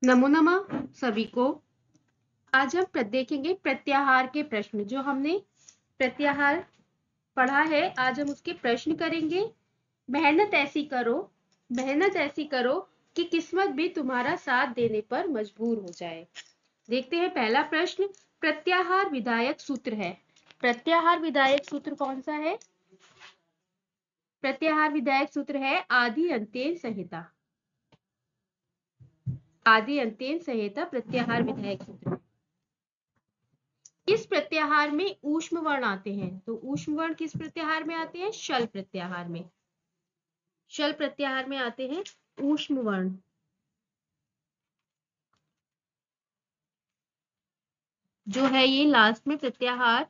नमो नमः सभी को। आज हम देखेंगे प्रत्याहार के प्रश्न। जो हमने प्रत्याहार पढ़ा है, आज हम उसके प्रश्न करेंगे। मेहनत ऐसी करो कि किस्मत भी तुम्हारा साथ देने पर मजबूर हो जाए। देखते हैं पहला प्रश्न। प्रत्याहार विधायक सूत्र है। प्रत्याहार विधायक सूत्र कौन सा है? प्रत्याहार विधायक सूत्र है आदि अंत्येन संहिता। आदि अंत्येन संहिता प्रत्याहार विधायक सूत्र। किस प्रत्याहार में ऊष्म वर्ण आते हैं? तो ऊष्म वर्ण किस प्रत्याहार में आते हैं? शल प्रत्याहार में। शल प्रत्याहार में आते हैं ऊष्म वर्ण। जो है ये लास्ट में प्रत्याहार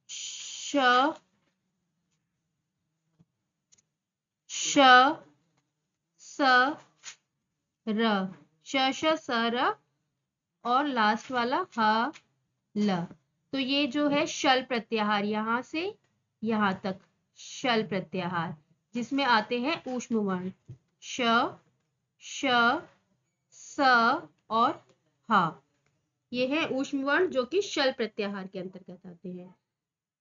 श श स र, श स र और लास्ट वाला ह ल। तो ये जो है शल प्रत्याहार, यहां से यहां तक शल प्रत्याहार, जिसमें आते हैं ऊष्म वर्ण श श स और ह। ये है ऊष्म वर्ण जो कि शल प्रत्याहार के अंतर्गत आते हैं।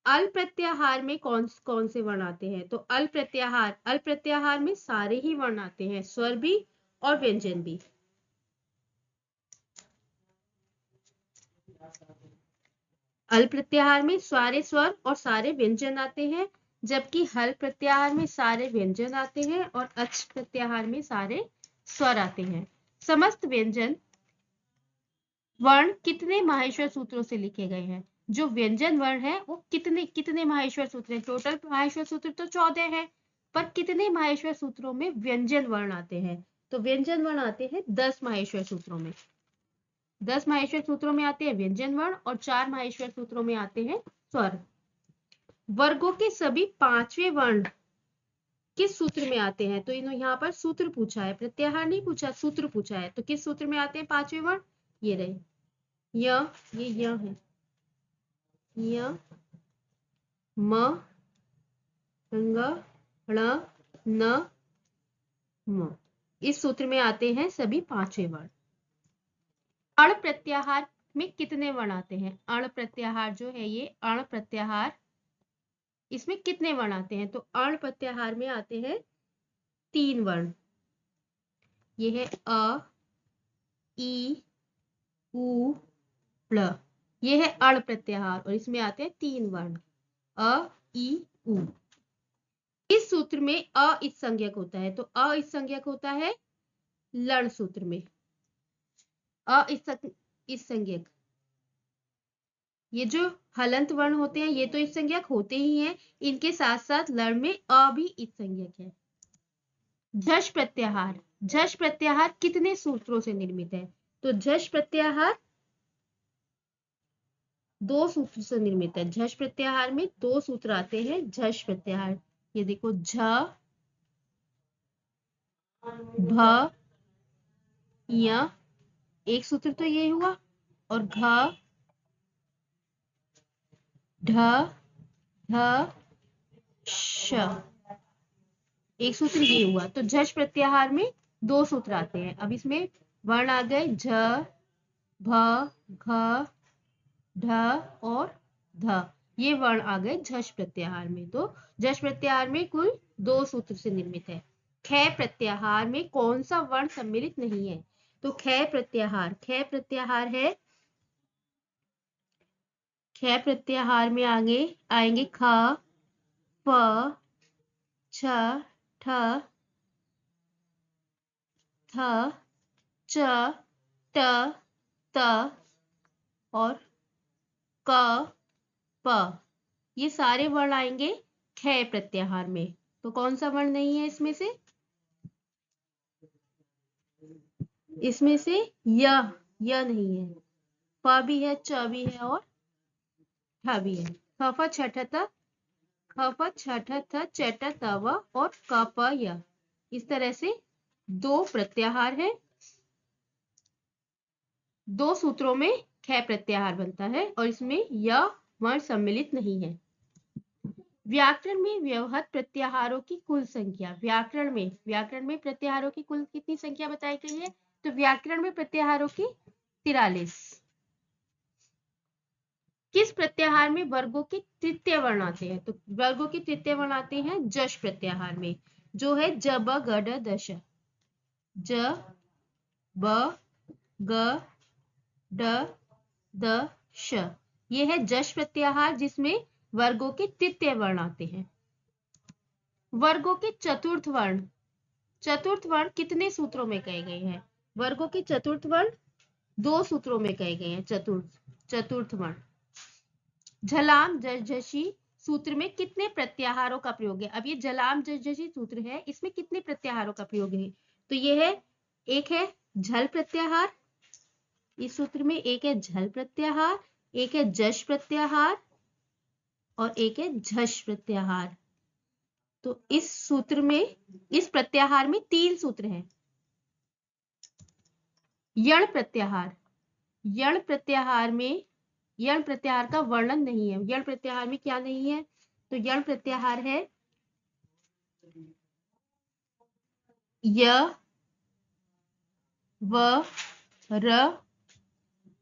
अल प्रत्याहार में कौन कौन से वर्ण आते हैं? तो अल प्रत्याहार में सारे ही वर्ण आते हैं, स्वर भी और व्यंजन भी। अल प्रत्याहार में सारे स्वर और सारे व्यंजन आते हैं, जबकि हल प्रत्याहार में सारे व्यंजन आते हैं और अच प्रत्याहार में सारे स्वर आते हैं। समस्त व्यंजन वर्ण कितने माहेश्वर सूत्रों से लिखे गए हैं? जो व्यंजन वर्ण है वो कितने कितने माहेश्वर सूत्र हैं? टोटल माहेश्वर सूत्र तो 14 है, पर कितने माहेश्वर सूत्रों में व्यंजन वर्ण आते हैं? तो व्यंजन वर्ण आते हैं 10 माहेश्वर सूत्रों में। 10 माहेश्वर सूत्रों में आते हैं व्यंजन वर्ण और 4 माहेश्वर सूत्रों में आते हैं स्वर। वर्गों के सभी पांचवें वर्ण किस सूत्र में आते हैं? तो यहाँ पर सूत्र पूछा है, प्रत्याहार नहीं पूछा, सूत्र पूछा है। तो किस सूत्र में आते हैं पांचवें वर्ण? ये रहे ये है य म ङ ण न म। इस सूत्र में आते हैं सभी पांचवें वर्ण। अण प्रत्याहार में कितने वर्ण आते हैं? अण प्रत्याहार जो है ये अण प्रत्याहार, इसमें कितने वर्ण आते हैं? तो अण प्रत्याहार में आते हैं 3 वर्ण। ये है अ ई उ ळ। ये है अण प्रत्याहार और इसमें आते हैं 3 वर्ण अ ई उ। इस सूत्र में अ इस संज्ञक होता है, तो अ इस संज्ञक होता है लण सूत्र में। अ इस संज्ञक, ये जो हलंत वर्ण होते हैं ये तो इस संज्ञक होते ही हैं, इनके साथ साथ लण में अ भी इस संज्ञक है। झष प्रत्याहार, झष प्रत्याहार कितने सूत्रों से निर्मित है? तो झष प्रत्याहार 2 सूत्र से निर्मित है। झष प्रत्याहार में 2 सूत्र आते हैं। झष प्रत्याहार, ये देखो झ भ य, एक सूत्र तो ये हुआ, और घ ढ ध श, एक सूत्र ये हुआ। तो झष प्रत्याहार में 2 सूत्र आते हैं। अब इसमें वर्ण आ गए झ भ घ ढ और ध, ये वर्ण आ गए झष प्रत्याहार में। तो झष प्रत्याहार में कुल 2 सूत्र से निर्मित है। ख प्रत्याहार में कौन सा वर्ण सम्मिलित नहीं है? तो ख प्रत्याहार है, ख प्रत्याहार में आगे आएंगे ख फ छ ठ थ च ट त और क प। ये सारे वर्ण आएंगे ख प्रत्याहार में। तो कौन सा वर्ण नहीं है इसमें से? इसमें से य नहीं है, प भी है, च भी है और ठ भी है। ख फ छ ठ त, ख फ छ ठ थ च ट त व और क प य। इस तरह से 2 प्रत्याहार है। 2 सूत्रों में ख प्रत्याहार बनता है और इसमें य वर्ण सम्मिलित नहीं है। व्याकरण में व्यवहृत प्रत्याहारों की कुल संख्या, व्याकरण में प्रत्याहारों की कुल कितनी संख्या बताई गई है? तो व्याकरण में प्रत्याहारों की 43। किस प्रत्याहार में वर्गों के तृतीय वर्ण आते हैं? तो वर्गों के तृतीय वर्ण आते हैं जश प्रत्याहार में, जो है ज ब ग ड दश। ज ब ग ड द श, ये है जश प्रत्याहार जिसमें वर्गों के तृतीय वर्ण आते हैं। वर्गों के चतुर्थ वर्ण, चतुर्थ वर्ण कितने सूत्रों में कहे गए हैं? वर्गों के चतुर्थ वर्ण 2 सूत्रों में कहे गए हैं। चतुर्थ वर्ण झलाम जसजशी सूत्र में कितने प्रत्याहारों का प्रयोग है? अब ये झलाम जसजशी सूत्र है, इसमें कितने प्रत्याहारों का प्रयोग है? तो ये है, एक है झल प्रत्याहार, इस सूत्र में एक है झल प्रत्याहार, एक है जश प्रत्याहार और एक है झश प्रत्याहार। तो इस सूत्र में, इस प्रत्याहार में 3 सूत्र हैं। यण प्रत्याहार, यण प्रत्याहार में, यण प्रत्याहार का वर्णन नहीं है। यण प्रत्याहार में क्या नहीं है? तो यण प्रत्याहार है य व र,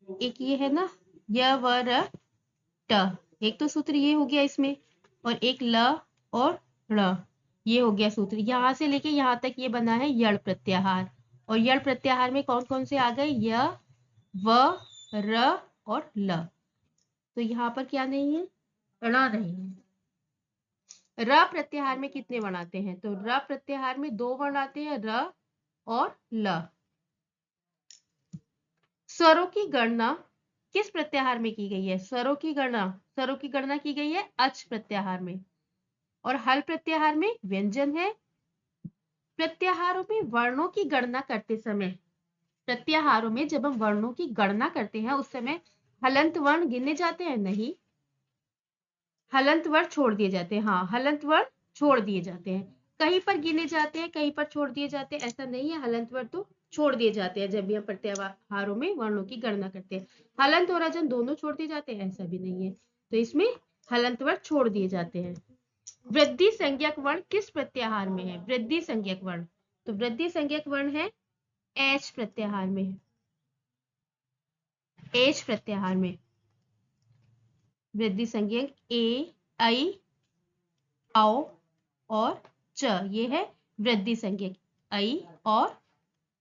एक ये है ना य व र ट, एक तो सूत्र ये हो गया इसमें, और एक ल और ण, ये हो गया सूत्र। यहां से लेके यहां तक ये बना है यण प्रत्याहार। और यण प्रत्याहार में कौन कौन से आ गए? य व र और ल। तो यहाँ पर क्या नहीं है? ण नहीं है। र प्रत्याहार में कितने वर्ण आते हैं? तो र प्रत्याहार में 2 वर्ण आते हैं, र और ल। स्वरों की गणना किस प्रत्याहार में की गई है? स्वरों की गणना की गई है अच प्रत्याहार में। और हल प्रत्याहार में व्यंजन है। प्रत्याहारों में वर्णों की गणना करते समय, प्रत्याहारों में जब हम वर्णों की गणना करते हैं उस समय हलंत वर्ण गिने जाते हैं? नहीं, हलंत वर्ण छोड़ दिए जाते हैं। हाँ, हलंत वर्ण छोड़ दिए जाते हैं। कहीं पर गिने जाते हैं, कहीं पर छोड़ दिए जाते हैं, ऐसा नहीं है। हलंत वर्ण तो छोड़ दिए जाते हैं जब भी हम प्रत्याहारों में वर्णों की गणना करते हैं। हलंत और अजंत दोनों छोड़ दिए जाते हैं, ऐसा भी नहीं है। तो इसमें हलंत वर्ण छोड़ दिए जाते हैं। वृद्धि संज्ञक वर्ण किस प्रत्याहार में है? वृद्धि संज्ञक वर्ण, तो वृद्धि संज्ञक वर्ण है एच प्रत्याहार में। एच प्रत्याहार में वृद्धि संज्ञक ए, आई, औ और च, ये है वृद्धि संज्ञक आई और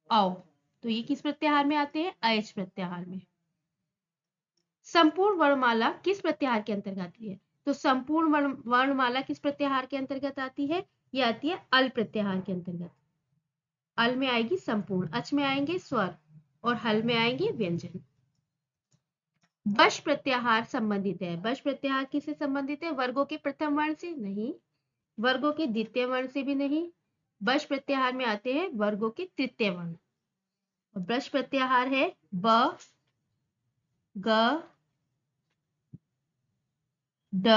औ। तो ये किस प्रत्याहार में आते हैं? अयच प्रत्याहार में। संपूर्ण वर्णमाला किस प्रत्याहार के अंतर्गत आती है? तो संपूर्ण वर्णमाला किस प्रत्याहार के अंतर्गत आती है? ये आती है अल प्रत्याहार के अंतर्गत। अल में आएगी संपूर्ण, अच में आएंगे स्वर और हल में आएंगे व्यंजन। बश प्रत्याहार संबंधित है। बश प्रत्याहार किससे संबंधित है? वर्गों के प्रथम वर्ण से? नहीं। वर्गों के द्वितीय वर्ण से भी नहीं। बश प्रत्याहार में आते हैं वर्गों के तृतीय वर्ण। बश प्रत्याहार है ब, ग, ड,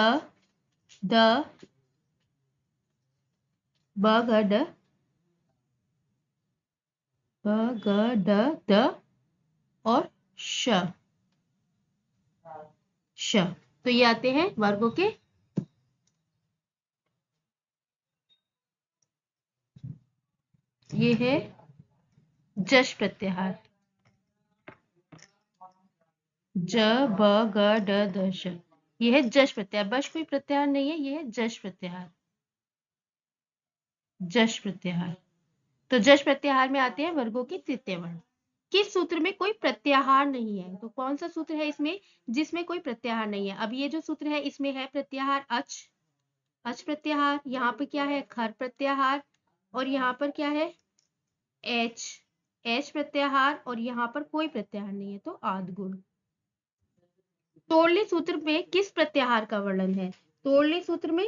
द, ब ग ड, ब ग ड द और श। तो ये आते हैं वर्गों के, ये है जश प्रत्याहार, ज ब ग ड द श, ये है जश प्रत्याहार। बश कोई प्रत्याहार नहीं है, ये है जश प्रत्याहार। जश प्रत्याहार, तो जश प्रत्याहार में आते हैं वर्गों के तृतीय वर्ण। किस सूत्र में कोई प्रत्याहार नहीं है? तो कौन सा सूत्र है इसमें जिसमें कोई प्रत्याहार नहीं है? अब ये जो सूत्र है इसमें है प्रत्याहार अच, अच प्रत्याहार। यहाँ पे क्या है? खर प्रत्याहार। और यहाँ पर क्या है? एच, एच प्रत्याहार। और यहाँ पर कोई प्रत्याहार नहीं है, तो आद गुण। तोड़ले सूत्र में किस प्रत्याहार का वर्णन है? तोड़ले सूत्र में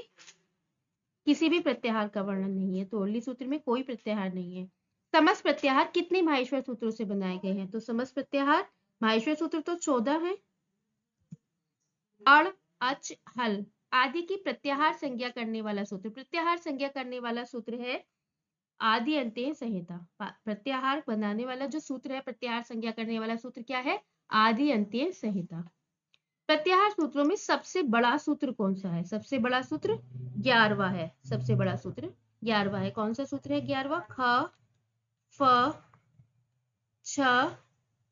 किसी भी प्रत्याहार का वर्णन नहीं है। तोड़ले सूत्र में कोई प्रत्याहार नहीं है। समस्त प्रत्याहार कितने माहेश्वर सूत्रों से बनाए गए हैं? तो समस्त प्रत्याहार माहेश्वर सूत्र तो 14 है। अण, अच, हल आदि की प्रत्याहार संज्ञा करने वाला सूत्र, प्रत्याहार संज्ञा करने वाला सूत्र है आदि अंत्य संहिता। प्रत्याहार बनाने वाला जो सूत्र है, प्रत्याहार संज्ञा करने वाला सूत्र क्या है? आदि अंत्य संहिता। प्रत्याहार सूत्रों में सबसे बड़ा सूत्र कौन सा है? सबसे बड़ा सूत्र 11वां है। सबसे बड़ा सूत्र 11वां है। कौन सा सूत्र है 11वां? ख, फ, छ,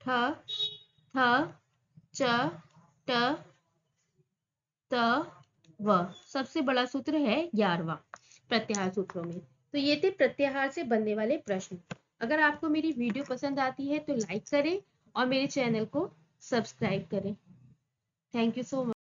ठ, थ, च, ट, त, व। सबसे बड़ा सूत्र है 11वां प्रत्याहार सूत्रों में। तो ये थे प्रत्याहार से बनने वाले प्रश्न। अगर आपको मेरी वीडियो पसंद आती है तो लाइक करें और मेरे चैनल को सब्सक्राइब करें। Thank you so much.